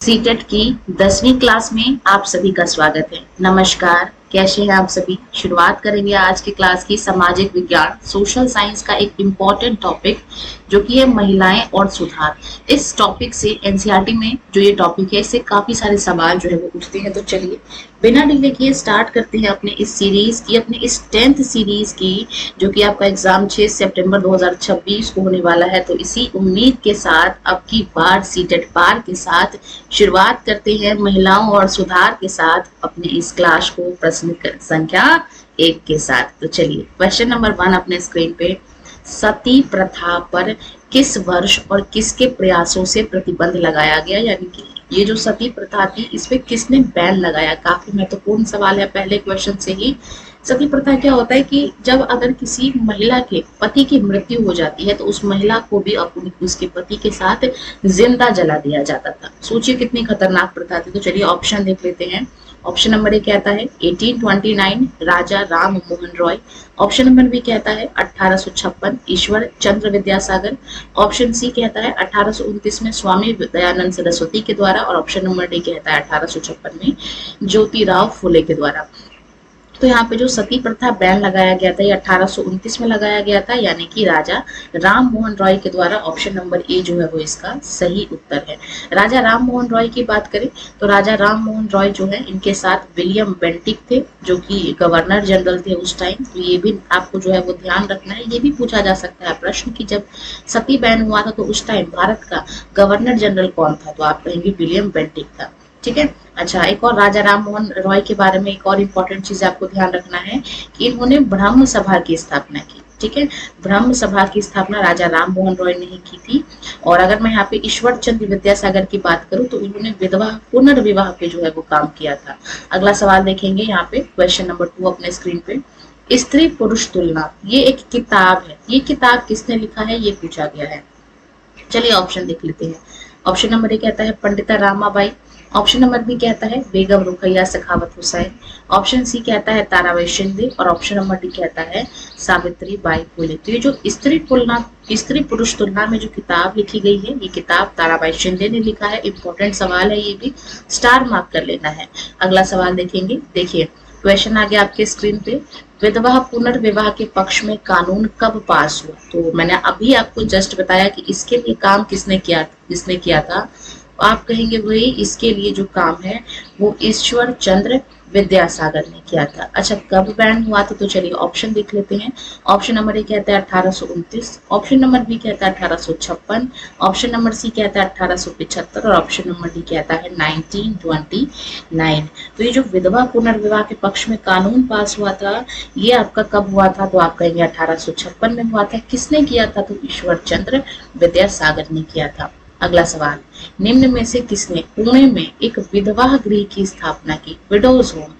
CTET की 10वीं class में आप सभी का स्वागत है। नमस्कार, कैसे हैं आप सभी। शुरुआत करेंगे आज की क्लास की सामाजिक विज्ञान सोशल साइंस का एक इम्पॉर्टेंट टॉपिक जो कि है महिलाएं और सुधार। इस टॉपिक से एनसीईआरटी में जो ये टॉपिक है इससे काफी सारे सवाल जो है वो उठते हैं। तो चलिए बिना डिले किए स्टार्ट करते हैं अपने इस सीरीज की, अपने इस 10th सीरीज की, जो कि आपका एग्जाम 6 सितंबर 2026 को होने वाला है। तो इसी उम्मीद के साथ अब की बार सीटेट बार के साथ शुरुआत करते हैं महिलाओं और सुधार के साथ अपने इस क्लास को प्रश्न संख्या 1 के साथ। तो चलिए क्वेश्चन नंबर 1 अपने स्क्रीन पे। सती प्रथा पर किस वर्ष और किसके प्रयासों से प्रतिबंध लगाया गया, यानी कि ये जो सती प्रथा थी इस पे किसने बैन लगाया। काफी महत्वपूर्ण सवाल है पहले क्वेश्चन से ही। सती प्रथा क्या होता है कि जब अगर किसी महिला के पति की मृत्यु हो जाती है तो उस महिला को भी उसके पति के साथ जिंदा जला दिया जाता था। सोचिए कितनी खतरनाक प्रथा थी। तो चलिए ऑप्शन देख लेते हैं। ऑप्शन नंबर ए कहता है 1829 Raja Ram Mohan Roy. Option number B कहता है 1856 ईश्वर चंद्र विद्यासागर। ऑप्शन सी कहता है 1829 में स्वामी दयानंद सरस्वती के द्वारा। और ऑप्शन नंबर डी कहता है 1856 में ज्योतिराव फुले के द्वारा। तो यहाँ पे जो सती प्रथा बैन लगाया गया था ये 1829 में लगाया गया था, यानी कि राजा राम मोहन रॉय के द्वारा। ऑप्शन नंबर ए जो है वो इसका सही उत्तर है। राजा राम मोहन रॉय की बात करें तो राजा राम मोहन रॉय जो है इनके साथ विलियम बेंटिक थे जो कि गवर्नर जनरल थे उस टाइम। तो ये भी आपको जो है वो ध्यान रखना है। ये भी पूछा जा सकता है प्रश्न कि जब सती बैन हुआ था तो उस टाइम भारत का गवर्नर जनरल कौन था, तो आप कहेंगे विलियम बेंटिक था। ठीक है। अच्छा, एक और राजा राम मोहन रॉय के बारे में एक और इम्पोर्टेंट चीज आपको ध्यान रखना है कि इन्होंने ब्रह्म सभा की स्थापना की। ठीक है, ब्रह्म सभा की स्थापना राजा राम मोहन रॉय ने ही की थी। और अगर मैं यहाँ पे ईश्वर चंद्र विद्यासागर की बात करूं तो इन्होंने विधवा पुनर्विवाह पे जो है वो काम किया था। अगला सवाल देखेंगे यहाँ पे क्वेश्चन नंबर 2 अपने स्क्रीन पे। स्त्री पुरुष तुलना ये एक किताब है, ये किताब किसने लिखा है ये पूछा गया है। चलिए ऑप्शन देख लेते हैं। ऑप्शन नंबर ए कहता है Pandita Ramabai. Option number B कहता है बेगम रुकैया सखावत हुसैन। ऑप्शन सी कहता है ताराबाई शिंदे। और ऑप्शन नंबर डी कहता है सावित्री बाई फुले। तो ये जो स्त्री पुरुष तुलना में जो किताब लिखी गई है ये किताब ताराबाई शिंदे ने लिखा है। इंपॉर्टेंट सवाल है, ये भी स्टार मार्क कर लेना है। अगला सवाल देखेंगे। देखिए क्वेश्चन आ गया आपके स्क्रीन पे। विधवा पुनर्विवाह के पक्ष में कानून कब पास हुआ। तो मैंने अभी आपको जस्ट बताया कि इसके लिए काम किसने किया था। आप कहेंगे वही इसके लिए जो काम है वो ईश्वर चंद्र विद्यासागर ने किया था। अच्छा, कब बैन हुआ था तो चलिए ऑप्शन देख लेते हैं। ऑप्शन नंबर ए कहता है 1829। ऑप्शन नंबर बी कहता है 1856। ऑप्शन नंबर सी कहता है 1875। और ऑप्शन नंबर डी कहता है 1929। तो ये जो विधवा पुनर्विवाह के पक्ष में कानून पास हुआ था ये आपका कब हुआ था, तो आप कहेंगे 1856 में हुआ था। किसने किया था, तो ईश्वर चंद्र विद्यासागर ने किया था। अगला सवाल, निम्न में से किसने पुणे में एक विधवा गृह की स्थापना की, विडोज होम।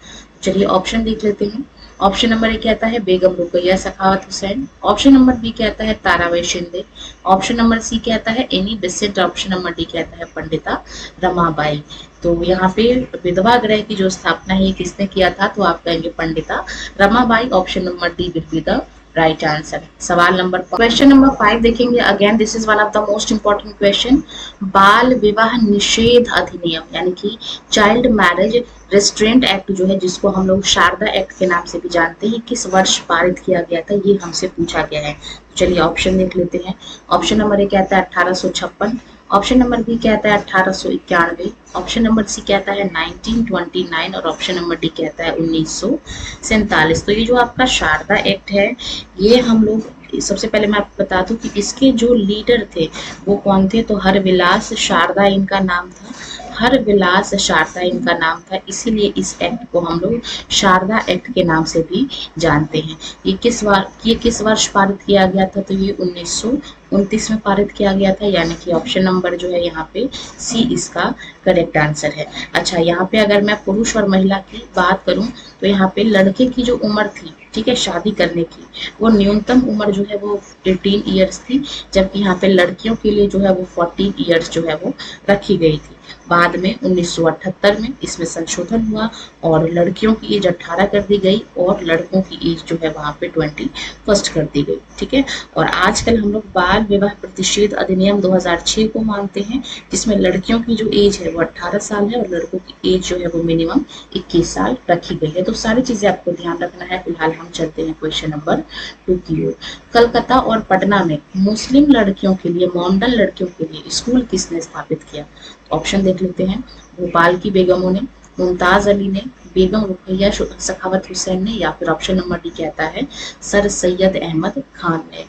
चलिए ऑप्शन देख लेते हैं। ऑप्शन नंबर ए कहता है Begum Rukaiya Sakhawat Hussain. Option number B कहता है Tarabai Shinde. Option number C कहता है Annie Besant. Option number D कहता है पंडिता रमाबाई। तो यहाँ पे विधवा गृह की जो स्थापना है किसने किया था, तो आप कहेंगे Pandita Ramabai. Option number D will be the right answer. सवाल नंबर क्वेश्चन नंबर 5 देखेंगे। Again this is one of the most important question. बाल विवाह निषेध अधिनियम यानी कि चाइल्ड मैरिज रेस्ट्रेंट एक्ट जो है जिसको हम लोग शारदा एक्ट के नाम से भी जानते हैं, किस वर्ष पारित किया गया था ये हमसे पूछा गया है। तो चलिए ऑप्शन देख लेते हैं। ऑप्शन नंबर ए कहता है 1856। ऑप्शन नंबर बी कहता है 1891। ऑप्शन नंबर सी कहता है 1929। और ऑप्शन नंबर डी कहता है 1947। तो ये जो आपका शारदा एक्ट है ये हम लोग सबसे पहले मैं आपको बता दूं कि इसके जो लीडर थे वो कौन थे, तो हरविलास शारदा इनका नाम था। हरविलास शारदा इनका नाम था, इसीलिए इस एक्ट को हम लोग शारदा एक्ट के नाम से भी जानते हैं। ये किस वर्ष पारित किया गया था, तो ये 1929 में पारित किया गया था, यानी कि ऑप्शन नंबर जो है यहाँ पे सी इसका करेक्ट आंसर है। अच्छा, यहाँ पे अगर मैं पुरुष और महिला की बात करूं तो यहाँ पे लड़के की जो उम्र थी, ठीक है, शादी करने की, वो न्यूनतम उम्र जो है वो 18 ईयर्स थी, जबकि यहाँ पे लड़कियों के लिए जो है वो 14 ईयर्स जो है वो रखी गई थी। बाद में 1978 में इसमें संशोधन हुआ और लड़कियों की एज 18 कर दी गई और लड़कों की एज जो है वहां पे 21 कर दी गई। ठीक है, और आजकल हम लोग बाल विवाह प्रतिषेध अधिनियम 2006 को मानते हैं, जिसमें लड़कियों की जो एज है वो 18 साल है और लड़कों की एज जो है वो मिनिमम 21 साल रखी गई है। तो सारी चीजें आपको ध्यान रखना है। फिलहाल हम चलते हैं क्वेश्चन नंबर 2 की ओर। कलकत्ता और पटना में मुस्लिम लड़कियों के लिए, मॉडर्न लड़कियों के लिए स्कूल किसने स्थापित किया? ऑप्शन देख लेते हैं। भोपाल की बेगमों ने, मुमताज अली ने, बेगम रुकैया सखावत हुसैन ने, या फिर ऑप्शन नंबर डी कहता है सर सैयद अहमद खान ने।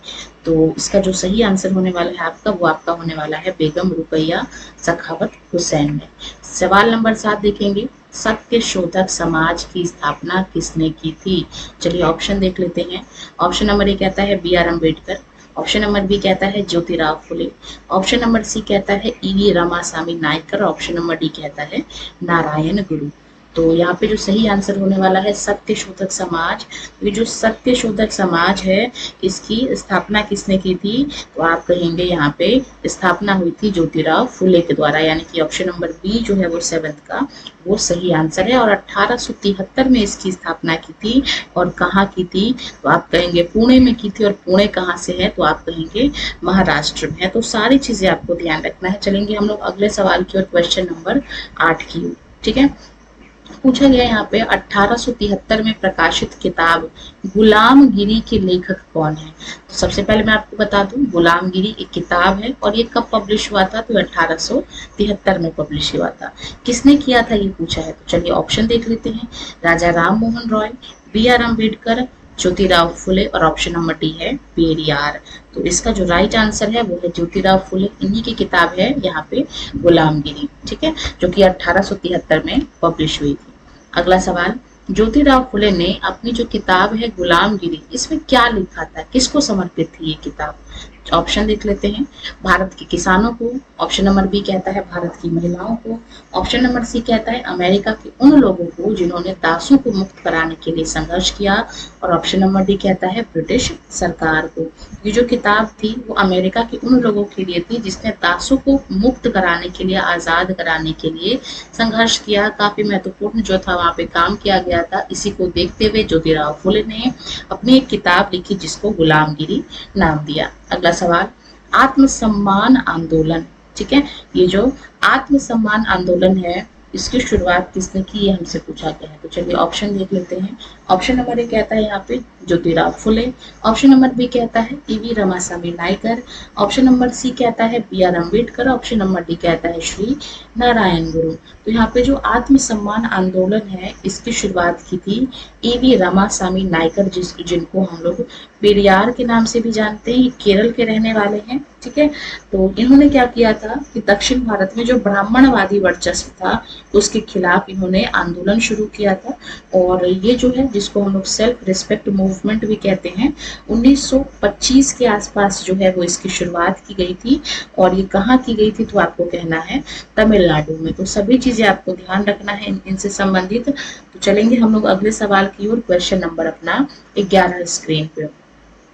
तो इसका जो सही आंसर होने वाला है आपका, वो आपका होने वाला है बेगम रुकैया सखावत हुसैन ने। सवाल नंबर 7 देखेंगे, सत्य शोधक समाज की स्थापना किसने की थी? चलिए ऑप्शन देख लेते हैं। ऑप्शन नंबर ए कहता है B R Ambedkar, option number B कहता है Jyotirao Phule, option number C कहता है E V Ramasamy Naicker, option number D कहता है नारायण गुरु। तो यहाँ पे जो सही आंसर होने वाला है सत्य शोधक समाज। ये जो सत्य शोधक समाज है इसकी स्थापना किसने की थी? तो आप कहेंगे यहाँ पे स्थापना हुई थी ज्योतिराव फुले के द्वारा, यानी कि ऑप्शन नंबर बी जो है वो 7th का वो सही आंसर है। और 1873 में इसकी स्थापना की थी और कहाँ की थी? तो आप कहेंगे पुणे में की थी, और पुणे कहाँ से है? तो आप कहेंगे महाराष्ट्र में है। तो सारी चीजें आपको ध्यान रखना है। चलेंगे हम लोग अगले सवाल की ओर, क्वेश्चन नंबर 8 की ओर। ठीक है, पूछा गया यहाँ पे 1873 में प्रकाशित किताब गुलामगिरी के लेखक कौन है? तो सबसे पहले मैं आपको बता दूं, गुलामगिरी एक किताब है और ये कब पब्लिश हुआ था? तो 1873 में पब्लिश हुआ था। किसने किया था ये पूछा है। तो चलिए ऑप्शन देख लेते हैं। राजा राम मोहन रॉय, बी आर अम्बेडकर, ज्योतिराव फुले, और ऑप्शन नंबर डी है पेरियार। तो इसका जो राइट आंसर है वो है ज्योतिराव फुले। इन्हीं की किताब है यहाँ पे गुलामगिरी, ठीक है, जो कि 1873 में पब्लिश हुई थी। अगला सवाल, ज्योतिराव फुले ने अपनी जो किताब है गुलामगिरी, इसमें क्या लिखा था? किसको समर्पित थी ये किताब? ऑप्शन देख लेते हैं। भारत के किसानों को, ऑप्शन नंबर बी कहता है भारत की महिलाओं को, ऑप्शन नंबर सी कहता है अमेरिका के उन लोगों को जिन्होंने दासों को मुक्त कराने के लिए संघर्ष किया, और ऑप्शन नंबर डी कहता है ब्रिटिश सरकार को। ये जो किताब थी वो अमेरिका के उन लोगों के लिए थी जिसने दासों को मुक्त कराने के लिए, आजाद कराने के लिए संघर्ष किया। काफी महत्वपूर्ण जो था वहां पे काम किया गया था। इसी को देखते हुए ज्योतिराव फुले ने अपनी एक किताब लिखी जिसको गुलामगिरी नाम दिया। अगला सवाल, आत्मसम्मान आंदोलन, ठीक है, ये जो आत्मसम्मान आंदोलन है इसकी शुरुआत किसने की, ये हमसे पूछा गया है। तो चलिए ऑप्शन देख लेते हैं। ऑप्शन नंबर ए कहता है यहाँ पे Jyotirao Phule, option number B कहता है E V Ramasamy Naicker, option number C कहता है B R Ambedkar, option number D कहता है श्री नारायण गुरु। तो यहाँ पे जो आत्मसम्मान आंदोलन है इसकी शुरुआत की थी ईवी रामासामी नायकर, जिनको हम लोग पेरियार के नाम से भी जानते हैं। ये केरल के रहने वाले हैं, ठीक है। तो इन्होंने क्या किया था कि दक्षिण भारत में जो ब्राह्मणवादी वर्चस्व था उसके खिलाफ इन्होंने आंदोलन शुरू किया था। और ये जो है जिसको हम लोग सेल्फ रिस्पेक्ट मूवमेंट भी कहते हैं, 1925 के आसपास जो है वो इसकी शुरुआत की गई थी। और ये कहाँ की गई थी? तो आपको कहना है तमिलनाडु में। तो सभी चीजें आपको ध्यान रखना है इनसे संबंधित। तो चलेंगे हम लोग अगले सवाल की ओर, क्वेश्चन नंबर अपना 11 स्क्रीन पे।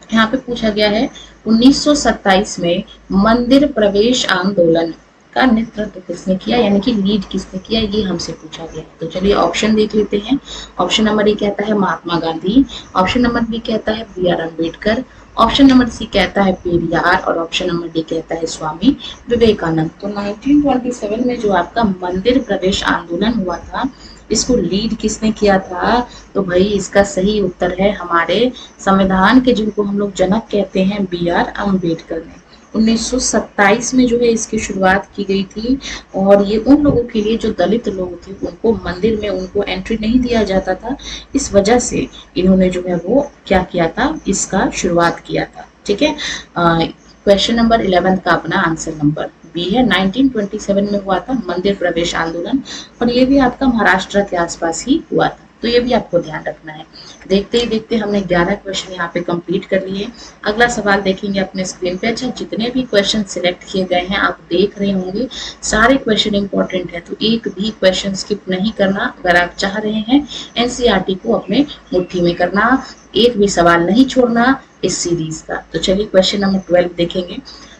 यहाँ पे पूछा गया है 1927 में मंदिर प्रवेश आंदोलन का नेतृत्व किसने किया, यानी कि लीड किसने किया, ये हमसे पूछा गया। तो चलिए ऑप्शन देख लेते हैं। ऑप्शन नंबर ए कहता है Mahatma Gandhi, option number B कहता है B R Ambedkar, option number C कहता है पेरियार, और ऑप्शन नंबर डी कहता है स्वामी विवेकानंद। तो 1927 में जो आपका मंदिर प्रवेश आंदोलन हुआ था इसको लीड किसने किया था? तो भाई इसका सही उत्तर है हमारे संविधान के, जिनको हम लोग जनक कहते हैं, बी आर अम्बेडकर ने। 1927 में जो है इसकी शुरुआत की गई थी। और ये उन लोगों के लिए जो दलित लोग थे, उनको मंदिर में उनको एंट्री नहीं दिया जाता था, इस वजह से इन्होंने जो है वो क्या किया था, इसका शुरुआत किया था, ठीक है। क्वेश्चन नंबर 11 का अपना आंसर नंबर बी है। 1927 में हुआ था मंदिर प्रवेश आंदोलन, और ये भी आपका महाराष्ट्र के आसपास ही हुआ था। तो ये भी आपको ध्यान रखना है। देखते ही देखते हमने 11 क्वेश्चन यहाँ पे कंप्लीट कर लिए। अगला सवाल देखेंगे अपने स्क्रीन पे। अच्छा, जितने भी क्वेश्चन सिलेक्ट किए गए हैं आप देख रहे होंगे, सारे क्वेश्चन इंपॉर्टेंट है, तो एक भी क्वेश्चन स्किप नहीं करना। अगर आप चाह रहे हैं एनसीईआरटी को अपने मुट्ठी में करना, एक भी सवाल नहीं छोड़ना इस सीरीज का। तो चलिए क्वेश्चन नंबर 12 देखेंगे।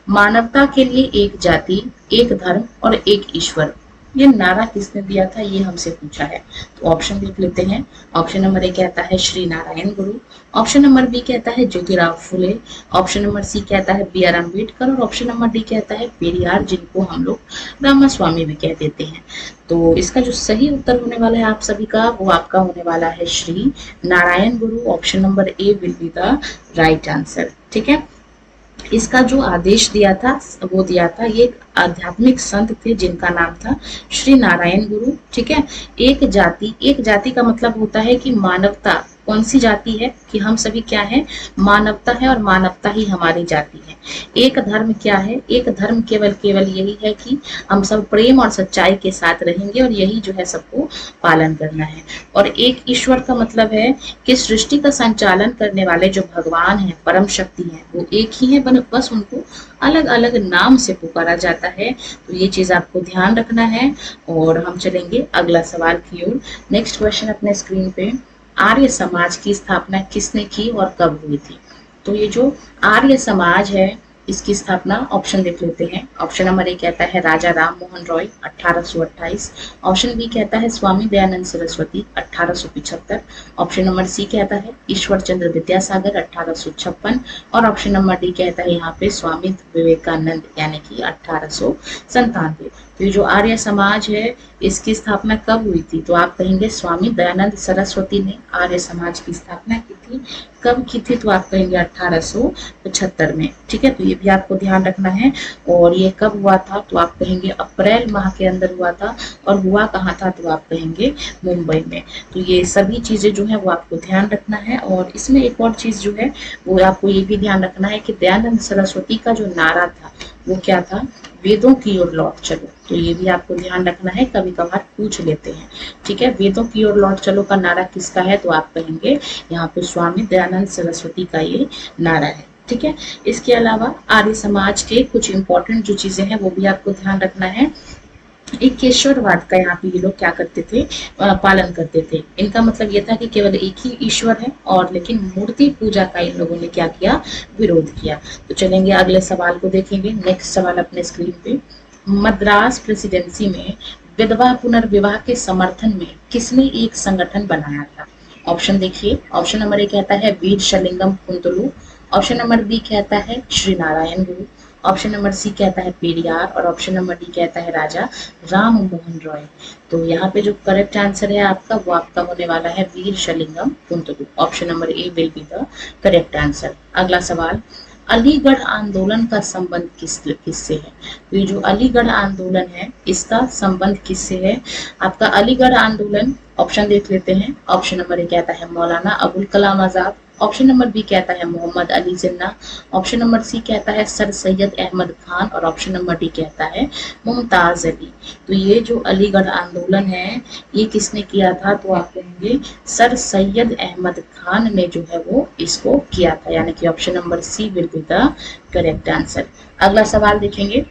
मानवता के लिए एक जाति, एक धर्म और एक ईश्वर, ये नारा किसने दिया था, ये हमसे पूछा है। तो ऑप्शन देख लेते हैं। ऑप्शन नंबर ए कहता है श्री नारायण गुरु, ऑप्शन नंबर बी कहता है Jyotirao Phule, option number C कहता है बी आर अम्बेडकर और ऑप्शन नंबर डी कहता है पेरियार, जिनको हम लोग रामास्वामी भी कह देते हैं। तो इसका जो सही उत्तर होने वाला है आप सभी का, वो आपका होने वाला है श्री नारायण गुरु। Option number A will be the right answer. ठीक है, इसका जो आदेश दिया था वो दिया था, ये एक आध्यात्मिक संत थे जिनका नाम था श्री नारायण गुरु। ठीक है, एक जाति का मतलब होता है कि मानवता। कौन सी जाति है कि हम सभी क्या है, मानवता है और मानवता ही हमारी जाति है। एक धर्म क्या है, एक धर्म केवल यही है कि हम सब प्रेम और सच्चाई के साथ रहेंगे और यही जो है सबको पालन करना है। और एक ईश्वर का मतलब है कि सृष्टि का संचालन करने वाले जो भगवान है, परम शक्ति है, वो एक ही है, बस उनको अलग अलग नाम से पुकारा जाता है। तो ये चीज आपको ध्यान रखना है। और हम चलेंगे अगला सवाल की ओर। नेक्स्ट क्वेश्चन अपने स्क्रीन पे, आर्य समाज की स्थापना किसने की और कब हुई थी। तो ये जो आर्य समाज है इसकी स्थापना, ऑप्शन देख लेते हैं। ऑप्शन नंबर ए कहता है राजा राम मोहन रॉय 1828, ऑप्शन बी कहता है Swami Dayanand Saraswati 1875, option number C कहता है ईश्वर चंद्र विद्यासागर 1856 और ऑप्शन नंबर डी कहता है यहाँ पे स्वामी विवेकानंद यानी कि 1897। तो ये जो आर्य समाज है इसकी स्थापना कब हुई थी, तो आप कहेंगे स्वामी दयानंद सरस्वती ने आर्य समाज की स्थापना की थी। कब की थी, तो आप कहेंगे 1875 में। ठीक है, तो ये भी आपको ध्यान रखना है। और ये कब हुआ था, तो आप कहेंगे अप्रैल माह के अंदर हुआ था। और हुआ कहाँ था, तो आप कहेंगे मुंबई में। तो ये सभी चीजें जो है वो आपको ध्यान रखना है। और इसमें एक और चीज जो है वो आपको ये भी ध्यान रखना है कि दयानंद सरस्वती का जो नारा था वो क्या था, वेदों की ओर लौट चलो। तो ये भी आपको ध्यान रखना है, कभी कभार पूछ लेते हैं। ठीक है, वेदों की ओर लौट चलो का नारा किसका है, तो आप कहेंगे यहाँ पे स्वामी दयानंद सरस्वती का ये नारा है। ठीक है, इसके अलावा आर्य समाज के कुछ इंपॉर्टेंट जो चीजें हैं वो भी आपको ध्यान रखना है। एक केशवरवाद का यहाँ पे ये लोग क्या करते थे, पालन करते थे। इनका मतलब ये था कि केवल एक ही ईश्वर है, और लेकिन मूर्ति पूजा का इन लोगों ने क्या किया, विरोध किया। तो चलेंगे अगले सवाल को देखेंगे। नेक्स्ट सवाल अपने स्क्रीन पे, मद्रास प्रेसिडेंसी में विधवा पुनर्विवाह के समर्थन में किसने एक संगठन बनाया था। ऑप्शन देखिए। ऑप्शन नंबर ए कहता है Veeresalingam Pantulu, option number B कहता है श्री नारायण गुरु, ऑप्शन नंबर सी कहता है पेरियार और ऑप्शन नंबर डी कहता है राजा राम मोहन रॉय। तो यहाँ पे जो करेक्ट आंसर है आपका, वो आपका होने वाला है Veeresalingam Pantulu. Option number A will be the correct answer. अगला सवाल, अलीगढ़ आंदोलन का संबंध किससे है। तो ये जो अलीगढ़ आंदोलन है इसका संबंध किससे है, आपका अलीगढ़ आंदोलन, ऑप्शन देख लेते हैं। ऑप्शन नंबर ए कहता है Maulana Abul Kalam Azad, option number B कहता है Mohammad Ali Jinnah, option number C कहता है सर सैयद अहमद खान और ऑप्शन नंबर डी कहता है मुमताज अली। तो ये जो अलीगढ़ आंदोलन है ये किसने किया था, तो आप कहेंगे सर सैयद अहमद खान ने जो है वो इसको किया था, यानी कि option number C will be the correct answer. अगला सवाल देखेंगे,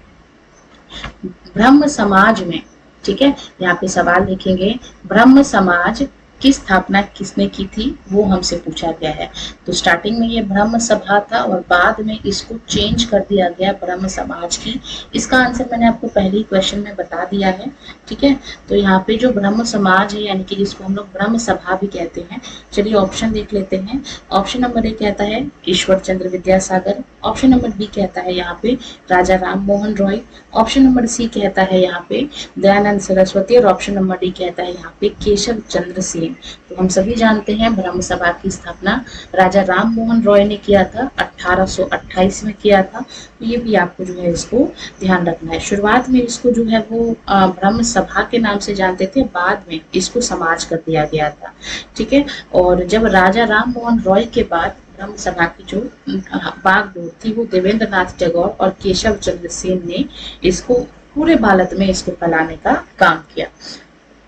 ब्रह्म समाज में, ठीक है, यहाँ पे सवाल देखेंगे, ब्रह्म समाज की स्थापना किसने की थी, वो हमसे पूछा गया है। तो स्टार्टिंग में ये ब्रह्म सभा था और बाद में इसको चेंज कर दिया गया ब्रह्म समाज की। इसका आंसर मैंने आपको पहले ही क्वेश्चन में बता दिया है। ठीक है, तो यहाँ पे जो ब्रह्म समाज है यानी कि जिसको हम लोग ब्रह्म सभा भी कहते हैं, चलिए ऑप्शन देख लेते हैं। ऑप्शन नंबर ए कहता है Ishwar Chandra Vidyasagar, option number B कहता है यहाँ पे Raja Ram Mohan Roy, option number C कहता है यहाँ पे दयानंद सरस्वती और ऑप्शन नंबर डी कहता है यहाँ पे केशव चंद्र सेन। तो हम सभी जानते हैं ब्रह्म सभा की स्थापना राजा राम मोहन रॉय ने किया था, 1828 में किया था। तो ये भी आपको जो है इसको ध्यान रखना है। शुरुआत में इसको जो है वो ब्रह्म सभा के नाम से जानते थे, बाद में इसको समाज कर दिया गया था। ठीक है, और जब राजा राम मोहन रॉय के बाद ब्रह्म सभा की जो बागडोर थी वो देवेंद्र नाथ टैगोर और केशव चंद्र सेन ने इसको पूरे भारत में इसको फैलाने का काम किया।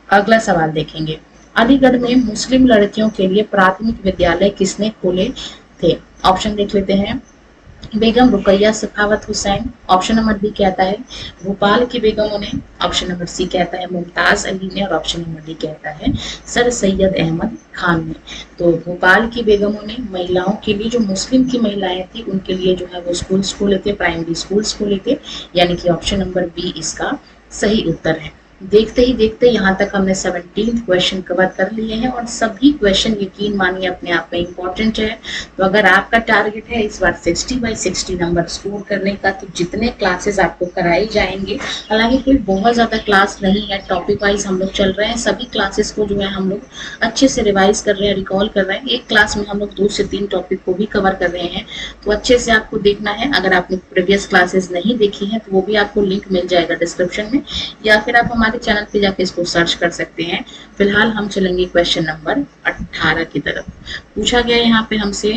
अगला सवाल देखेंगे, अलीगढ़ में मुस्लिम लड़कियों के लिए प्राथमिक विद्यालय किसने खोले थे। ऑप्शन देख लेते हैं, Begum Rukaiya Sakhawat Hussain, option number B कहता है भोपाल की बेगमों ने, ऑप्शन नंबर सी कहता है मुमताज अली ने और ऑप्शन नंबर डी कहता है सर सैयद अहमद खान ने। तो भोपाल की बेगमों ने महिलाओं के लिए, जो मुस्लिम की महिलाएं थी उनके लिए जो है वो स्कूल्स खोले थे, प्राइमरी स्कूल्स खोले थे, यानी कि ऑप्शन नंबर बी इसका सही उत्तर है। देखते ही देखते यहाँ तक हमने 17 क्वेश्चन कवर कर लिए हैं और सभी क्वेश्चन यकीन मानिए अपने आप में इम्पोर्टेंट है। तो अगर आपका टारगेट है इस बार 60/60 नंबर स्कोर करने का, तो जितने क्लासेस आपको कराई जाएंगे, हालांकि कोई बहुत ज़्यादा क्लास नहीं है, टॉपिक वाइज हम लोग चल रहे हैं, सभी क्लासेस को जो है हम लोग अच्छे से रिवाइज कर रहे हैं, रिकॉल कर रहे हैं। एक क्लास में हम लोग 2 से 3 टॉपिक को भी कवर कर रहे हैं, तो अच्छे से आपको देखना है। अगर आपने प्रीवियस क्लासेस नहीं देखी है तो वो भी आपको लिंक मिल जाएगा डिस्क्रिप्शन में, या फिर आप हमारे चैनल पे जाके इसको सर्च कर सकते हैं। फिलहाल हम चलेंगे क्वेश्चन नंबर 18 की तरफ। पूछा गया यहाँ पे हमसे,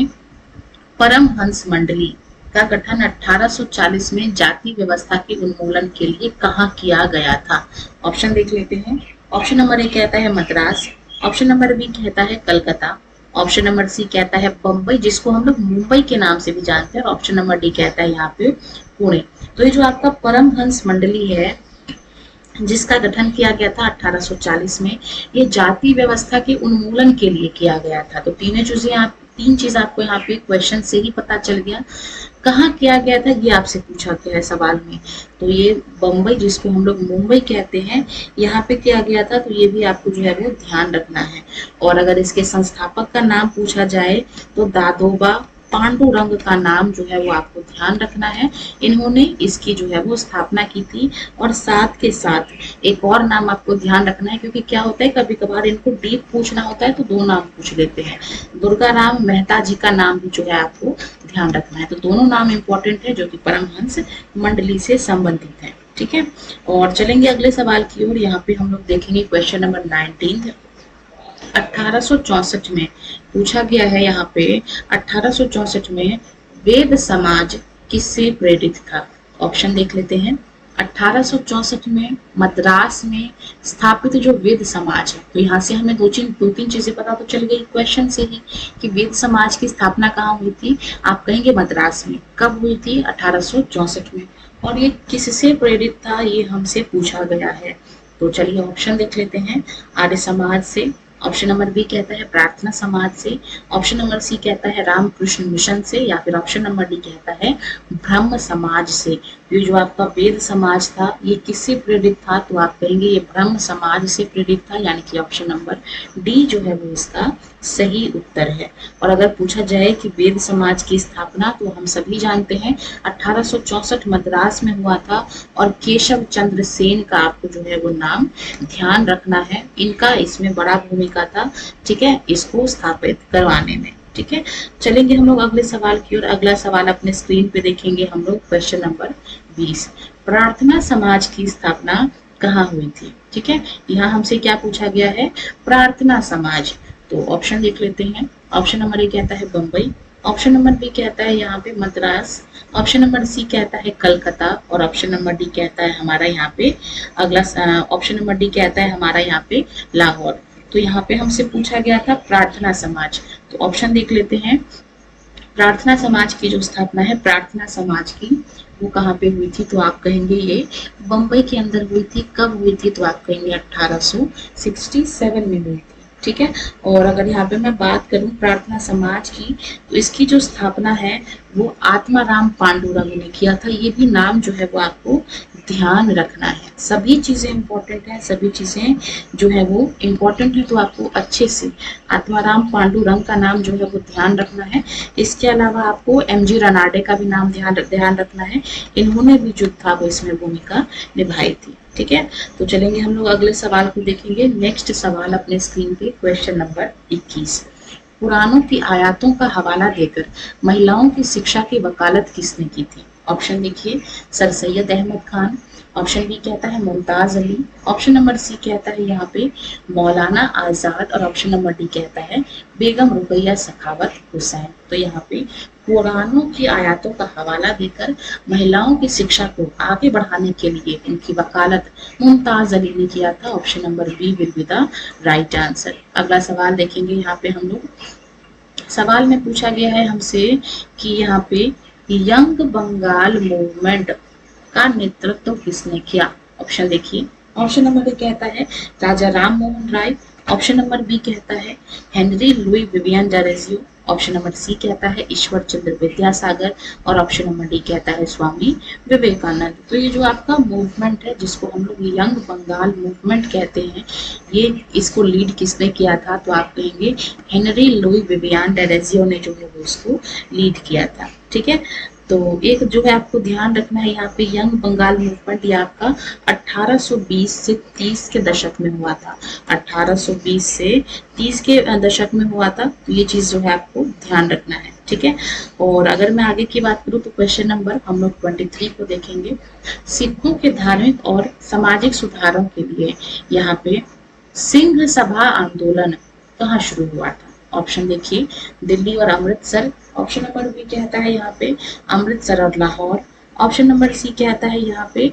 परमहंस मंडली का गठन 1840 में जाति व्यवस्था के उन्मूलन के लिए कहाँ किया गया था? ऑप्शन देख लेते हैं। ऑप्शन नंबर ए कहता है मद्रास, ऑप्शन नंबर बी कहता है कलकत्ता, ऑप्शन नंबर सी कहता है बम्बई, जिसको हम लोग मुंबई के नाम से भी जानते हैं, और ऑप्शन नंबर डी कहता है यहाँ पे पुणे। तो ये जो आपका परमहंस मंडली है जिसका गठन किया गया था 1840 में, ये जाति व्यवस्था के उन्मूलन के लिए किया गया था। तो तीन चीज आपको यहाँ पे क्वेश्चन से ही पता चल गया। कहाँ किया गया था ये आपसे पूछा गया है सवाल में, तो ये बम्बई, जिसको हम लोग मुंबई कहते हैं, यहाँ पे किया गया था। तो ये भी आपको जो है वो ध्यान रखना है। और अगर इसके संस्थापक का नाम पूछा जाए तो दादोबा पांडुरंग का नाम जो है वो आपको ध्यान रखना है। इन्होंने इसकी जो है वो स्थापना की थी। और साथ के साथ एक और नाम आपको ध्यान रखना है, क्योंकि क्या होता है कभी कभार इनको डीप पूछना होता है तो 2 नाम पूछ लेते हैं। दुर्गा राम मेहता जी का नाम भी जो है आपको ध्यान रखना है। तो दोनों नाम इंपॉर्टेंट है जो कि परमहंस मंडली से संबंधित है। ठीक है, और चलेंगे अगले सवाल की ओर। यहाँ पे हम लोग देखेंगे क्वेश्चन नंबर 19। 1864 में पूछा गया है यहाँ पे, 1864 में वेद समाज किससे प्रेरित था? ऑप्शन देख लेते हैं। 1864 में मद्रास में स्थापित जो वेद समाज है, तो यहाँ से हमें दो तीन चीजें पता तो चल गई क्वेश्चन से ही कि वेद समाज की स्थापना कहाँ हुई थी। आप कहेंगे मद्रास में। कब हुई थी? 1864 में। और ये किससे प्रेरित था ये हमसे पूछा गया है। तो चलिए ऑप्शन देख लेते हैं। आर्य समाज से, ऑप्शन नंबर बी कहता है प्रार्थना समाज से, ऑप्शन नंबर सी कहता है रामकृष्ण मिशन से, या फिर ऑप्शन नंबर डी कहता है ब्रह्म समाज से। ये जो आपका वेद समाज था ये किससे प्रेरित था? तो आप कहेंगे ये ब्रह्म समाज से प्रेरित था, यानी कि ऑप्शन नंबर डी जो है वो इसका सही उत्तर है। और अगर पूछा जाए कि वेद समाज की स्थापना, तो हम सभी जानते हैं 1864 मद्रास में हुआ था। और केशव चंद्र सेन का आपको जो है वो नाम ध्यान रखना है, इनका इसमें बड़ा भूमिका था। ठीक है, इसको स्थापित करवाने में। ठीक है, चलेंगे हम लोग अगले सवाल की ओर। अगला सवाल अपने स्क्रीन पे देखेंगे हम लोग, क्वेश्चन नंबर 20। प्रार्थना समाज की स्थापना कहाँ हुई थी? ठीक है, यहाँ हमसे क्या पूछा गया है? प्रार्थना समाज। तो ऑप्शन देख लेते हैं। ऑप्शन नंबर ए कहता है बम्बई, ऑप्शन नंबर बी कहता है यहाँ पे मद्रास, ऑप्शन नंबर सी कहता है कलकत्ता, और ऑप्शन नंबर डी कहता है हमारा यहाँ पे अगला ऑप्शन नंबर डी कहता है हमारा यहाँ पे लाहौर। तो यहाँ पे हमसे पूछा गया था प्रार्थना समाज। तो ऑप्शन देख लेते हैं। प्रार्थना समाज की जो स्थापना है प्रार्थना समाज की, वो कहाँ पे हुई थी? तो आप कहेंगे ये बम्बई के अंदर हुई थी। कब हुई थी? तो आप कहेंगे 1867 में हुई थी। ठीक है, और अगर यहाँ पे मैं बात करूं प्रार्थना समाज की, तो इसकी जो स्थापना है वो आत्माराम पांडुरंग ने किया था। ये भी नाम जो है वो आपको ध्यान रखना है। सभी चीजें इंपॉर्टेंट है, सभी चीजें जो है वो इम्पोर्टेंट है, तो आपको अच्छे से आत्माराम पांडुरंग का नाम जो है वो ध्यान रखना है। इसके अलावा आपको MG रनाडे का भी नाम ध्यान रखना है। इन्होंने भी जो था वो इसमें भूमिका निभाई थी। ठीक है, तो चलेंगे हम लोग अगले सवाल को देखेंगे। नेक्स्ट सवाल अपने स्क्रीन पे, क्वेश्चन नंबर 21। पुराणों की आयतों का हवाला देकर महिलाओं की शिक्षा की वकालत किसने की थी? ऑप्शन देखिए, Sir Syed Ahmad Khan, option B कहता है Mumtaz Ali, option number C कहता है यहाँ पे मौलाना आजाद, और ऑप्शन नंबर डी कहता है बेगम रुकैया सखावत हुसैन। तो यहाँ पे पुराणों की आयतों का हवाला देकर महिलाओं की शिक्षा को आगे बढ़ाने के लिए इनकी वकालत मुमताज अली ने किया था। Option number B will be the right answer. अगला सवाल देखेंगे। यहाँ पे हम लोग सवाल में पूछा गया है हमसे कि यहाँ पे यंग बंगाल मूवमेंट का नेतृत्व किसने किया? ऑप्शन देखिए। ऑप्शन नंबर ए कहता है Raja Ram Mohan Rai, option number B कहता है Henry Louis Vivian Derozio, option number C कहता है ईश्वर चंद्र विद्यासागर और ऑप्शन नंबर डी कहता है स्वामी विवेकानंद। तो ये जो आपका मूवमेंट है जिसको हम लोग यंग बंगाल मूवमेंट कहते हैं, ये इसको लीड किसने किया था, तो आप कहेंगे हेनरी लुई विवियन टेरेसियो ने जो है वो इसको लीड किया था। ठीक है, तो एक जो है आपको ध्यान रखना है यहाँ पे यंग बंगाल मूवमेंट ये आपका 1820 से 30 के दशक में हुआ था। 1820 से 30 के दशक में हुआ था, तो ये चीज जो है आपको ध्यान रखना है। ठीक है, और अगर मैं आगे की बात करूँ तो क्वेश्चन नंबर हम लोग 23 को देखेंगे। सिखों के धार्मिक और सामाजिक सुधारों के लिए यहाँ पे सिंह सभा आंदोलन कहाँ शुरू हुआ था? ऑप्शन देखिए, दिल्ली और अमृतसर। ऑप्शन नंबर बी कहता है यहाँ पे अमृतसर और लाहौर। ऑप्शन नंबर सी कहता है यहाँ पे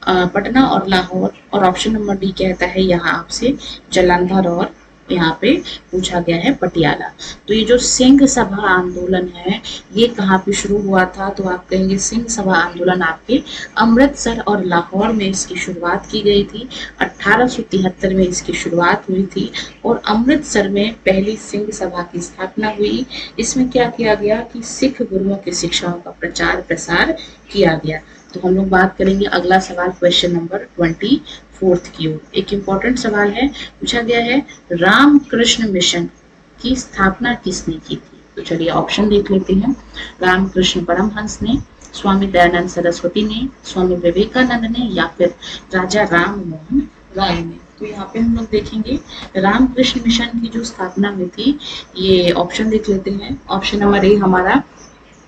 पटना और लाहौर। और ऑप्शन नंबर डी कहता है यहाँ आपसे जालंधर और यहाँ पे पूछा गया है पटियाला। तो ये जो सिंह सभा आंदोलन है ये कहाँ पे शुरू हुआ था, तो आप कहेंगे सिंह सभा आंदोलन आपके अमृतसर और लाहौर में इसकी शुरुआत की गई थी। 1873 में इसकी शुरुआत हुई थी और अमृतसर में पहली सिंह सभा की स्थापना हुई। इसमें क्या किया गया कि सिख गुरुओं की शिक्षाओं का प्रचार प्रसार किया गया। तो हम लोग बात करेंगे अगला सवाल क्वेश्चन नंबर 24 की ओर। एक इम्पोर्टेंट सवाल है, पूछा गया है रामकृष्ण मिशन की स्थापना किसने की थी? तो चलिए ऑप्शन देख लेते हैं। रामकृष्ण परमहंस ने, स्वामी दयानंद सरस्वती ने, स्वामी विवेकानंद ने या फिर राजा राम मोहन राय ने। तो यहाँ पे हम लोग देखेंगे रामकृष्ण मिशन की जो स्थापना हुई थी, ये ऑप्शन देख लेते हैं। ऑप्शन नंबर ए हमारा,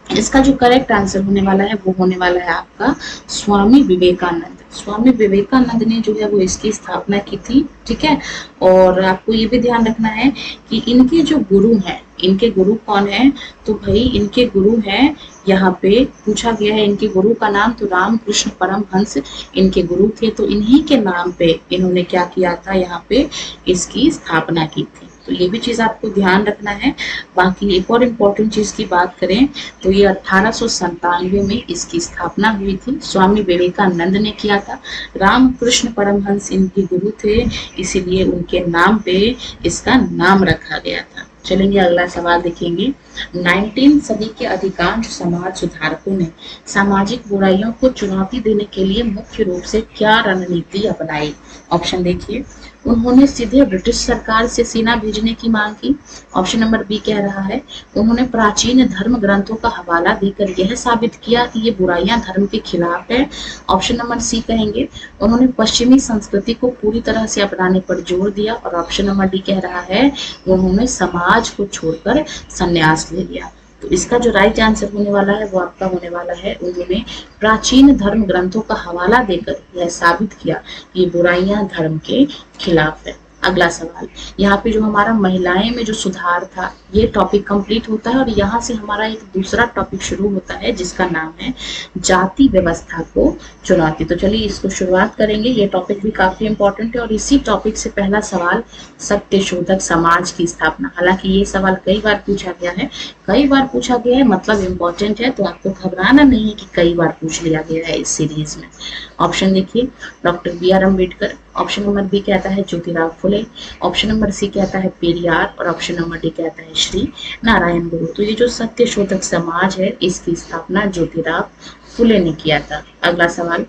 इसका जो करेक्ट आंसर होने वाला है वो होने वाला है आपका स्वामी विवेकानंद। स्वामी विवेकानंद ने जो है वो इसकी स्थापना की थी। ठीक है, और आपको ये भी ध्यान रखना है कि इनके जो गुरु हैं, इनके गुरु कौन है, तो भाई इनके गुरु हैं, यहाँ पे पूछा गया है इनके गुरु का नाम, तो रामकृष्ण परमहंस इनके गुरु थे। तो इन्हीं के नाम पे इन्होंने क्या किया था, यहाँ पे इसकी स्थापना की थी। तो ये भी चीज आपको ध्यान रखना है। बाकी एक और इम्पोर्टेंट चीज की बात करें तो ये 1897 में इसकी स्थापना हुई थी, स्वामी विवेकानंद ने किया था। रामकृष्ण परमहंस इनके गुरु थे, इसीलिए उनके नाम पे इसका नाम रखा गया था। चलेंगे अगला सवाल देखेंगे। 19 सदी के अधिकांश समाज सुधारकों ने सामाजिक बुराइयों को चुनौती देने के लिए मुख्य रूप से क्या रणनीति अपनाई? ऑप्शन देखिए, उन्होंने सीधे ब्रिटिश सरकार से सेना भेजने की मांग की। ऑप्शन नंबर बी कह रहा है उन्होंने प्राचीन धर्म ग्रंथों का हवाला देकर यह साबित किया कि ये बुराइयां धर्म के खिलाफ है। ऑप्शन नंबर सी कहेंगे उन्होंने पश्चिमी संस्कृति को पूरी तरह से अपनाने पर जोर दिया। और ऑप्शन नंबर डी कह रहा है उन्होंने समाज को छोड़कर संन्यास ले लिया। तो इसका जो राइट आंसर होने वाला है वो आपका होने वाला है उन्होंने प्राचीन धर्म ग्रंथों का हवाला देकर यह साबित किया कि ये बुराइयां धर्म के खिलाफ है। अगला सवाल, यहाँ पे जो हमारा महिलाएं में जो सुधार था ये टॉपिक कंप्लीट होता है और यहाँ से हमारा एक दूसरा टॉपिक शुरू होता है जिसका नाम है जाति व्यवस्था को चुनौती। तो चलिए इसको शुरुआत करेंगे। ये टॉपिक भी काफी इंपॉर्टेंट है और इसी टॉपिक से पहला सवाल सत्यशोधक समाज की स्थापना। हालांकि ये सवाल कई बार पूछा गया है, कई बार पूछा गया है मतलब इम्पोर्टेंट है, तो आपको घबराना नहीं है कि कई बार पूछ लिया गया है इस सीरीज में। ऑप्शन देखिए, doctor B R Ambedkar. Option number B कहता है Jyotirao Phule. Option number C कहता है पेरियार और ऑप्शन नंबर डी कहता है श्री नारायण गुरु। तो ये जो सत्यशोधक समाज है इसकी स्थापना ज्योतिराव फुले ने किया था। अगला सवाल,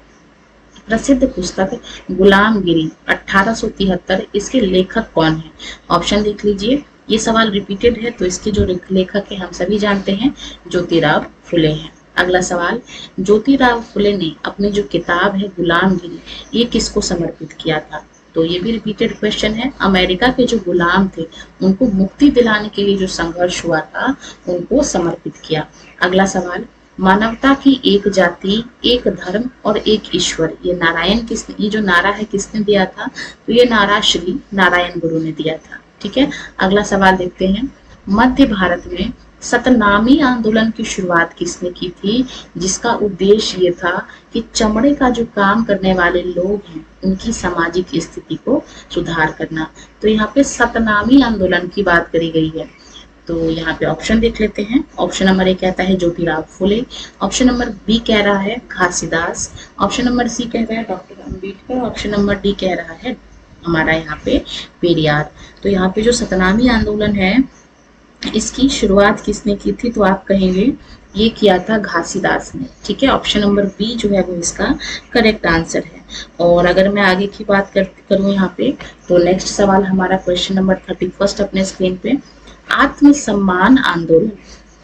प्रसिद्ध पुस्तक गुलामगिरी 1873 इसके लेखक कौन है? ऑप्शन देख लीजिए, ये सवाल रिपीटेड है तो इसके जो लेखक है हम सभी जानते हैं ज्योतिराव फुले हैं। अगला सवाल, ज्योतिराव फुले ने अपनी जो किताब है गुलामगिरी ये किसको समर्पित किया था? तो ये भी रिपीटेड क्वेश्चन है। अमेरिका के जो गुलाम थे उनको मुक्ति दिलाने के लिए जो संघर्ष हुआ था उनको समर्पित किया। अगला सवाल, मानवता की एक जाति, एक धर्म और एक ईश्वर, ये नारायण किसने, ये जो नारा है किसने दिया था? तो ये नारा श्री नारायण गुरु ने दिया था। ठीक है, अगला सवाल देखते हैं। मध्य भारत में सतनामी आंदोलन की शुरुआत किसने की थी, जिसका उद्देश्य ये था कि चमड़े का जो काम करने वाले लोग हैं उनकी सामाजिक स्थिति को सुधार करना। तो यहाँ पे सतनामी आंदोलन की बात करी गई है। तो यहाँ पे ऑप्शन देख लेते हैं। ऑप्शन नंबर ए कहता है Jyotirao Phule. Option number B कह रहा है घासीदास। ऑप्शन नंबर सी कह रहा है doctor Ambedkar. Option number D कह रहा है हमारा यहाँ पे पेरियार। तो यहाँ पे जो सतनामी आंदोलन है इसकी शुरुआत किसने की थी, तो आप कहेंगे ये किया था घासीदास ने। ठीक है, ऑप्शन नंबर बी जो है वो इसका करेक्ट आंसर है। और अगर मैं आगे की बात करूं यहाँ पे, तो नेक्स्ट सवाल हमारा क्वेश्चन नंबर 31 अपने स्क्रीन पे, आत्मसम्मान आंदोलन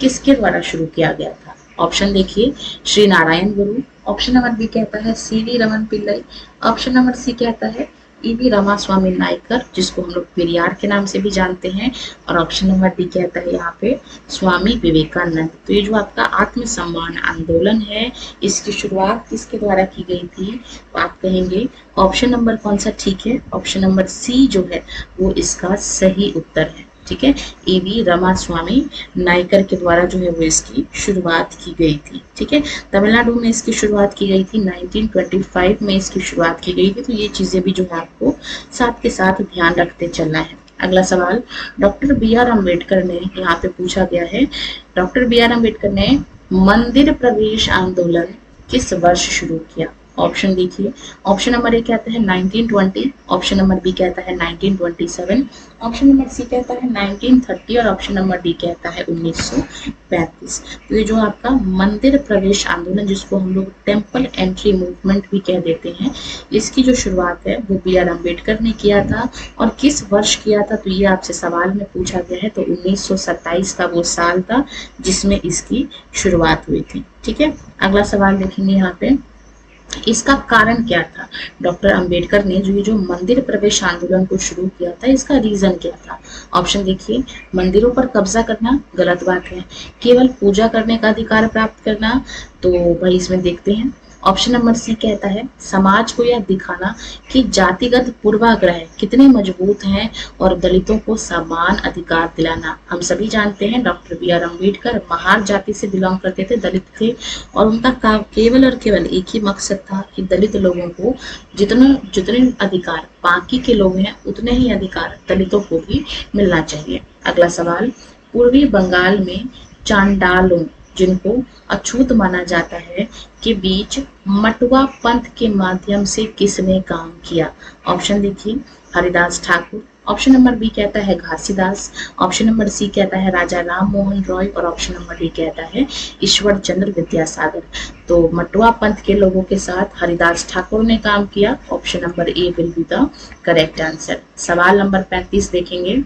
किसके द्वारा शुरू किया गया था। ऑप्शन देखिए, श्री नारायण गुरु, ऑप्शन नंबर बी कहता है C V Raman Pillai, option number C कहता है ईवी रामास्वामी नायकर, जिसको हम लोग पेरियार के नाम से भी जानते हैं, और ऑप्शन नंबर डी कहता है यहाँ पे स्वामी विवेकानंद। तो ये जो आपका आत्मसम्मान आंदोलन है, इसकी शुरुआत किसके द्वारा की गई थी, तो आप कहेंगे ऑप्शन नंबर कौन सा ठीक है, ऑप्शन नंबर सी जो है वो इसका सही उत्तर है। ठीक है, ईवी रामास्वामी नायकर के द्वारा जो है वो इसकी शुरुआत की गई थी। ठीक है, तमिलनाडु में इसकी शुरुआत की गई थी, 1925 में इसकी शुरुआत की गई थी। तो ये चीजें भी जो है आपको साथ के साथ ध्यान रखते चलना है। अगला सवाल डॉक्टर बी आर अम्बेडकर ने यहाँ पे पूछा गया है, डॉक्टर बी आर अम्बेडकर ने मंदिर प्रवेश आंदोलन किस वर्ष शुरू किया। ऑप्शन देखिए, ऑप्शन नंबर ए कहता है 1920, ऑप्शन नंबर बी कहता है 1927, ऑप्शन नंबर सी कहता है 1930 और ऑप्शन नंबर डी कहता है 1935। तो ये जो आपका मंदिर प्रवेश आंदोलन, जिसको हम लोग टेम्पल एंट्री मूवमेंट भी कह देते हैं, इसकी जो शुरुआत है वो बी आर अम्बेडकर ने किया था। और किस वर्ष किया था, तो ये आपसे सवाल में पूछा गया है। तो 1927 का वो साल था जिसमें इसकी शुरुआत हुई थी। ठीक है, अगला सवाल देखेंगे यहाँ पे, इसका कारण क्या था। डॉक्टर अंबेडकर ने जो मंदिर प्रवेश आंदोलन को शुरू किया था, इसका रीजन क्या था। ऑप्शन देखिए, मंदिरों पर कब्जा करना गलत बात है, केवल पूजा करने का अधिकार प्राप्त करना, तो भाई इसमें देखते हैं। ऑप्शन नंबर सी कहता है समाज को यह दिखाना कि जातिगत पूर्वाग्रह कितने मजबूत हैं और दलितों को समान अधिकार दिलाना। हम सभी जानते हैं doctor B R Ambedkar Mahar जाति से बिलोंग करते थे, दलित थे, और उनका केवल और केवल एक ही मकसद था कि दलित लोगों को जितने अधिकार बाकी के लोग हैं, उतने ही अधिकार दलितों को भी मिलना चाहिए। अगला सवाल, पूर्वी बंगाल में चांडालों, जिनको अछूत माना जाता है, के बीच मटुआ पंथ के माध्यम से किसने काम किया। ऑप्शन देखिए, Haridas Thakur, option number B कहता है घासीदास, ऑप्शन नंबर सी कहता है राजा राम मोहन रॉय और ऑप्शन नंबर डी कहता है ईश्वर चंद्र विद्यासागर। तो मटुआ पंथ के लोगों के साथ हरिदास ठाकुर ने काम किया। Option number A will be the correct answer. सवाल नंबर 35 देखेंगे,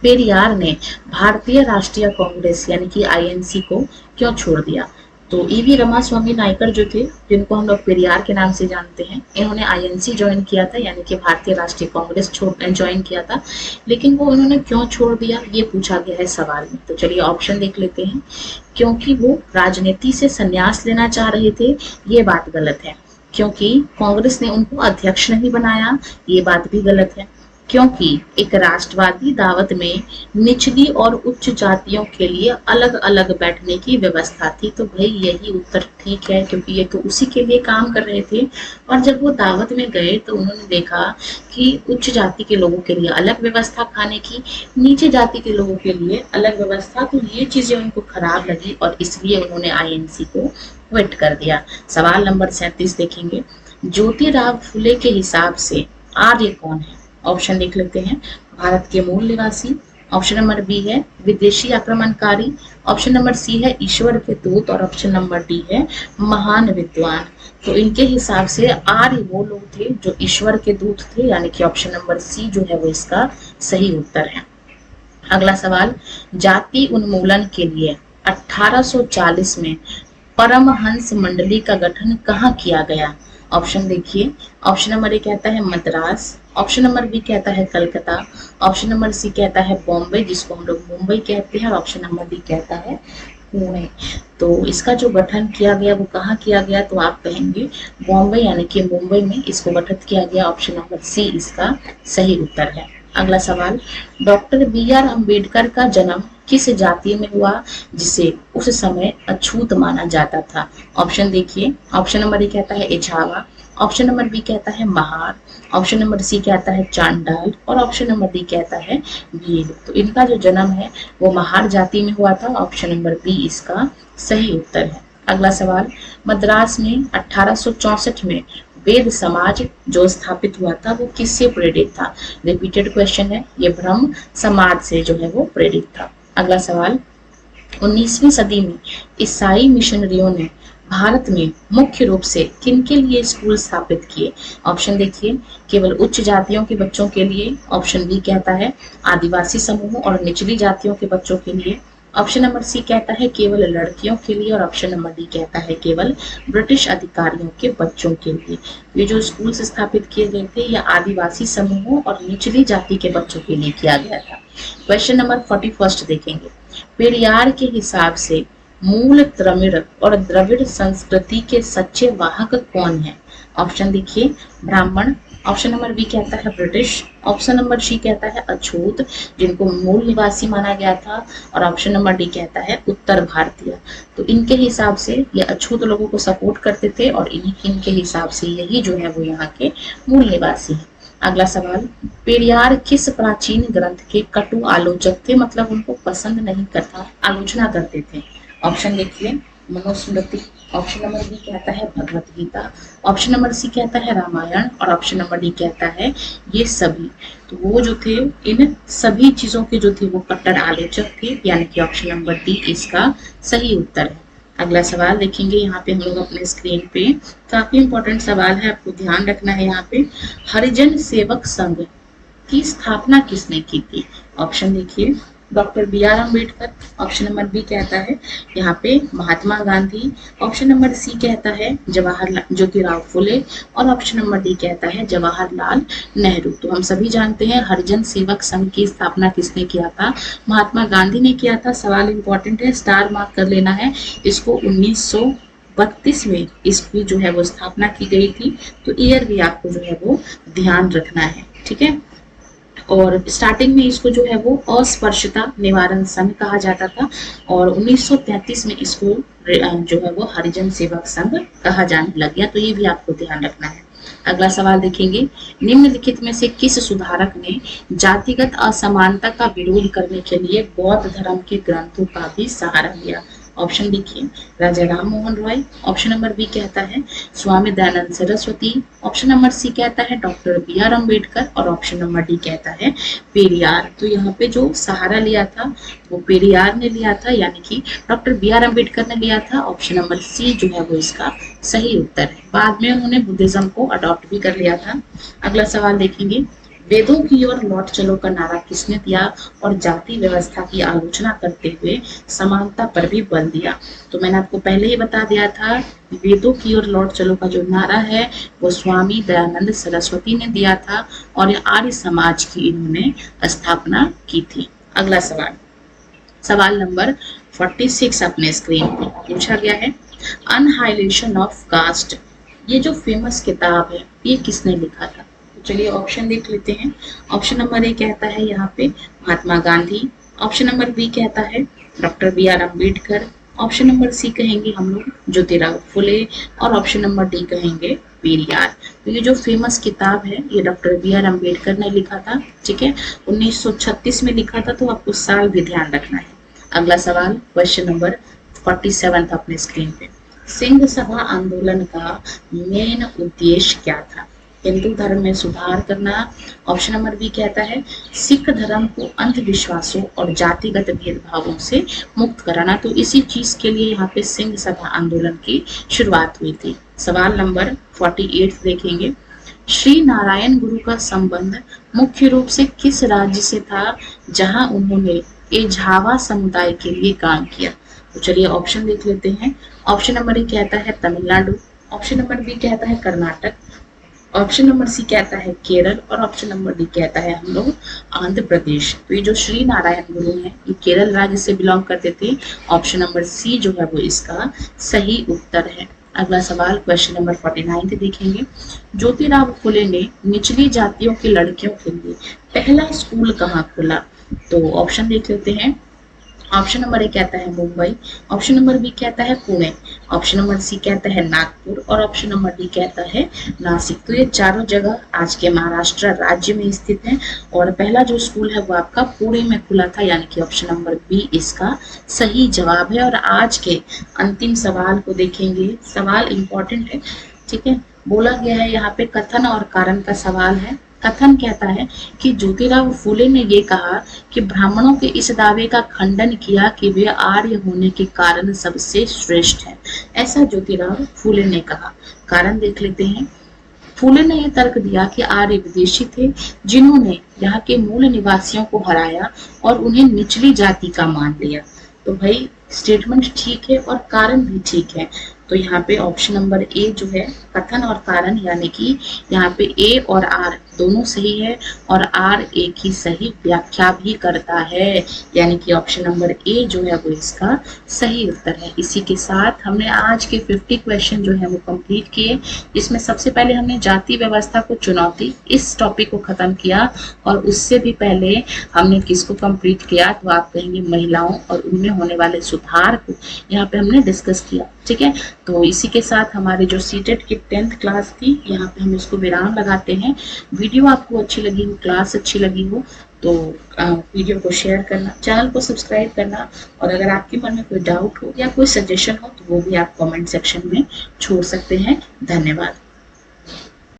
पेरियार ने भारतीय राष्ट्रीय कांग्रेस यानी कि आईएनसी को क्यों छोड़ दिया। तो ईवी रामास्वामी नायकर जो थे, जिनको हम लोग पेरियार के नाम से जानते हैं, इन्होंने आईएनसी ज्वाइन किया था, यानी कि भारतीय राष्ट्रीय कांग्रेस ज्वाइन किया था। लेकिन वो उन्होंने क्यों छोड़ दिया, ये पूछा गया है सवाल में। तो चलिए ऑप्शन देख लेते हैं। क्योंकि वो राजनीति से संन्यास लेना चाह रहे थे, ये बात गलत है। क्योंकि कांग्रेस ने उनको अध्यक्ष नहीं बनाया, ये बात भी गलत है। क्योंकि एक राष्ट्रवादी दावत में निचली और उच्च जातियों के लिए अलग अलग बैठने की व्यवस्था थी। तो भाई यही उत्तर ठीक है, क्योंकि ये तो उसी के लिए काम कर रहे थे। और जब वो दावत में गए तो उन्होंने देखा कि उच्च जाति के लोगों के लिए अलग व्यवस्था खाने की, नीचे जाति के लोगों के लिए अलग व्यवस्था, तो ये चीजें उनको खराब लगी और इसलिए उन्होंने आईएनसी को क्विट कर दिया। सवाल नंबर 37 देखेंगे, ज्योतिराव फुले के हिसाब से आर्य कौन है। ऑप्शन देख लेते हैं, भारत के मूल निवासी, ऑप्शन नंबर बी है विदेशी आक्रमणकारी, ऑप्शन नंबर सी है ईश्वर के दूत और ऑप्शन नंबर डी है महान विद्वान। तो इनके हिसाब से आर्य वो लोग थे जो ईश्वर के दूत थे, यानी कि ऑप्शन नंबर सी जो है वो इसका सही उत्तर है। अगला सवाल, जाति उन्मूलन के लिए 1840 में परमहंस मंडली का गठन कहाँ किया गया। ऑप्शन देखिए, ऑप्शन नंबर ए कहता है मद्रास, ऑप्शन नंबर बी कहता है कलकत्ता, ऑप्शन नंबर सी कहता है बॉम्बे, जिसको हम लोग मुंबई कहते हैं, और ऑप्शन नंबर डी कहता है पुणे। तो इसका जो गठन किया गया वो कहाँ किया गया, तो आप कहेंगे बॉम्बे, यानी कि मुंबई में इसको गठित किया गया। ऑप्शन नंबर सी इसका सही उत्तर है। अगला सवाल, डॉक्टर बी आर अम्बेडकर का जन्म किस जाति में हुआ जिसे उस समय अछूत माना जाता था। ऑप्शन देखिए, ऑप्शन नंबर ए कहता है एझावा, ऑप्शन नंबर बी कहता है महार, ऑप्शन नंबर सी कहता है चांडाल और ऑप्शन नंबर डी कहता है भील। तो इनका जो जन्म है वो महार जाति में हुआ था। ऑप्शन नंबर बी इसका सही उत्तर है। अगला सवाल, मद्रास में 1864 में वेद समाज जो स्थापित हुआ था वो किससे प्रेरित था। रिपीटेड क्वेश्चन है, ये ब्रह्म समाज से जो है वो प्रेरित था। अगला सवाल, 19वीं सदी में ईसाई मिशनरियों ने भारत में मुख्य रूप से किनके लिए स्कूल स्थापित किए? ऑप्शन देखिए, केवल उच्च जातियों के बच्चों के लिए, ऑप्शन बी कहता है आदिवासी समूहों और निचली जातियों के बच्चों के लिए, ऑप्शन नंबर सी कहता है केवल लड़कियों के लिए, और ऑप्शन नंबर डी कहता है केवल ब्रिटिश अधिकारियों के बच्चों के लिए। ये जो स्कूल स्थापित किए गए थे ये आदिवासी समूहों और निचली जाति के बच्चों के लिए किया गया था। क्वेश्चन नंबर 41 देखेंगे, पेरियार के हिसाब से मूल तमिळ और द्रविड़ संस्कृति के सच्चे वाहक कौन है? ऑप्शन देखिए, ब्राह्मण, ऑप्शन नंबर बी कहता है ब्रिटिश, ऑप्शन नंबर सी कहता है अछूत जिनको मूल निवासी माना गया था, और ऑप्शन नंबर डी कहता है उत्तर भारतीय। तो इनके हिसाब से ये अछूत लोगों को सपोर्ट करते थे और इनके हिसाब से यही जो है वो यहाँ के मूल निवासी है। अगला सवाल, पेरियार किस प्राचीन ग्रंथ के कटु आलोचक थे, मतलब उनको पसंद नहीं करता, आलोचना करते थे? ऑप्शन देखिए, मनुस्मृति, ऑप्शन नंबर बी कहता है Bhagavad Gita, option number C कहता है रामायण, और ऑप्शन नंबर डी कहता है ये सभी। तो वो जो थे इन सभी चीजों के जो थे वो कट्टर आलोचक थे, यानी कि ऑप्शन नंबर डी इसका सही उत्तर है। अगला सवाल देखेंगे यहाँ पे हम लोग अपने स्क्रीन पे, काफी इंपॉर्टेंट सवाल है, आपको ध्यान रखना है। यहाँ पे हरिजन सेवक संघ की स्थापना किसने की थी? ऑप्शन देखिए, doctor B R Ambedkar, option number B कहता है यहाँ पे Mahatma Gandhi, option number C कहता है जवाहरलाल ज्योतिराव फुले, और ऑप्शन नंबर डी कहता है जवाहरलाल नेहरू। तो हम सभी जानते हैं हरिजन सेवक संघ की स्थापना किसने किया था? महात्मा गांधी ने किया था। सवाल इंपॉर्टेंट है, स्टार मार्क कर लेना है इसको। 1932 में इसकी जो है वो स्थापना की गई थी, तो ईयर भी आपको जो है वो ध्यान रखना है, ठीक है। और स्टार्टिंग में इसको जो है वो अस्पृश्यता निवारण संघ कहा जाता था, और 1933 में इसको जो है वो हरिजन सेवक संघ कहा जाने लग गया। तो ये भी आपको ध्यान रखना है। अगला सवाल देखेंगे, निम्नलिखित में से किस सुधारक ने जातिगत असमानता का विरोध करने के लिए बौद्ध धर्म के ग्रंथों का भी सहारा लिया? ऑप्शन देखिए, Raja Ram Mohan Roy, option number B कहता है Swami Dayanand Saraswati, option number C कहता है डॉक्टर बी आर अम्बेडकर, और ऑप्शन नंबर डी कहता है पेरियार। तो यहाँ पे जो सहारा लिया था वो पेरियार ने लिया था, यानी कि डॉक्टर बी आर अम्बेडकर ने लिया था। ऑप्शन नंबर सी जो है वो इसका सही उत्तर है। बाद में उन्होंने बुद्धिज्म को अडॉप्ट भी कर लिया था। अगला सवाल देखेंगे, वेदों की ओर लौट चलो का नारा किसने दिया और जाति व्यवस्था की आलोचना करते हुए समानता पर भी बल दिया? तो मैंने आपको पहले ही बता दिया था, वेदों की ओर लौट चलो का जो नारा है वो स्वामी दयानंद सरस्वती ने दिया था, और आर्य समाज की इन्होंने स्थापना की थी। अगला सवाल, सवाल नंबर 46 अपने स्क्रीन पर पूछा गया है, अनहाइलेशन ऑफ कास्ट, ये जो फेमस किताब है ये किसने लिखा था? चलिए ऑप्शन देख लेते हैं। ऑप्शन नंबर ए कहता है यहाँ पे Mahatma Gandhi, option number B कहता है doctor B R Ambedkar, option number C कहेंगे हम लोग ज्योतिराव फुले, और ऑप्शन नंबर डी कहेंगे पेरियार। तो ये जो फेमस किताब है ये डॉक्टर बी आर अम्बेडकर ने लिखा था, ठीक है, 1936 में लिखा था, तो आपको साल भी ध्यान रखना है। अगला सवाल, क्वेश्चन नंबर 47 अपने स्क्रीन पे, सिंह सभा आंदोलन का मेन उद्देश्य क्या था? हिंदू धर्म में सुधार करना, ऑप्शन नंबर बी कहता है सिख धर्म को अंधविश्वासों और जातिगत भेदभावों से मुक्त कराना। तो इसी चीज के लिए यहाँ पे सिंह सभा आंदोलन की शुरुआत हुई थी। सवाल नंबर 48 देखेंगे, श्री नारायण गुरु का संबंध मुख्य रूप से किस राज्य से था जहां उन्होंने एझावा समुदाय के लिए काम किया? तो चलिए ऑप्शन देख लेते हैं। ऑप्शन नंबर ए कहता है तमिलनाडु, ऑप्शन नंबर बी कहता है कर्नाटक, ऑप्शन नंबर सी कहता है केरल, और ऑप्शन नंबर डी कहता है हम लोग आंध्र प्रदेश। तो ये जो श्री नारायण गुरु हैं ये केरल राज्य से बिलोंग करते थे। ऑप्शन नंबर सी जो है वो इसका सही उत्तर है। अगला सवाल, क्वेश्चन नंबर 49 देखेंगे, ज्योतिराव फुले ने निचली जातियों की लड़कियों के लिए पहला स्कूल कहाँ खोला? तो ऑप्शन देख लेते हैं। ऑप्शन नंबर ए कहता है मुंबई, ऑप्शन नंबर बी कहता है पुणे, ऑप्शन नंबर सी कहता है नागपुर, और ऑप्शन नंबर डी कहता है नासिक। तो ये चारों जगह आज के महाराष्ट्र राज्य में स्थित हैं, और पहला जो स्कूल है वो आपका पुणे में खुला था, यानी कि ऑप्शन नंबर बी इसका सही जवाब है। और आज के अंतिम सवाल को देखेंगे, सवाल इंपॉर्टेंट है, ठीक है, बोला गया है यहाँ पे कथन और कारण का सवाल है। कथन कहता है कि ज्योतिराव फूले ने ये कहा कि ब्राह्मणों के इस दावे का खंडन किया कि वे आर्य होने के कारण सबसे श्रेष्ठ हैं। ऐसा ज्योतिराव फूले ने कहा। कारण देख लेते हैं। फूले ने यह तर्क दिया कि आर्य विदेशी थे जिन्होंने यहाँ के मूल निवासियों को हराया और उन्हें निचली जाति का मान लिया। तो भाई स्टेटमेंट ठीक है और कारण भी ठीक है। तो यहाँ पे ऑप्शन नंबर ए जो है कथन और कारण, यानी कि यहाँ पे ए और आर दोनों सही है और आर एक ही सही व्याख्या भी करता है, यानी कि ऑप्शन नंबर ए जो है वो इसका सही उत्तर है। इसी के साथ हमने आज के 50 क्वेश्चन जो है वो कंप्लीट किए। इसमें सबसे पहले हमने जाति व्यवस्था को चुनौती इस टॉपिक को खत्म किया और उससे भी पहले हमने किसको कंप्लीट किया, तो आप कहेंगे महिलाओं और उनमें होने वाले सुधार को यहाँ पे हमने डिस्कस किया। ठीक है, तो इसी के साथ हमारे जो सीटेट की 10th क्लास थी यहाँ पे हम इसको विराम लगाते हैं। वीडियो आपको अच्छी लगी हो, क्लास अच्छी लगी हो तो वीडियो को शेयर करना, चैनल को सब्सक्राइब करना, और अगर आपके मन में कोई डाउट हो या कोई सजेशन हो तो वो भी आप कमेंट सेक्शन में छोड़ सकते हैं। धन्यवाद।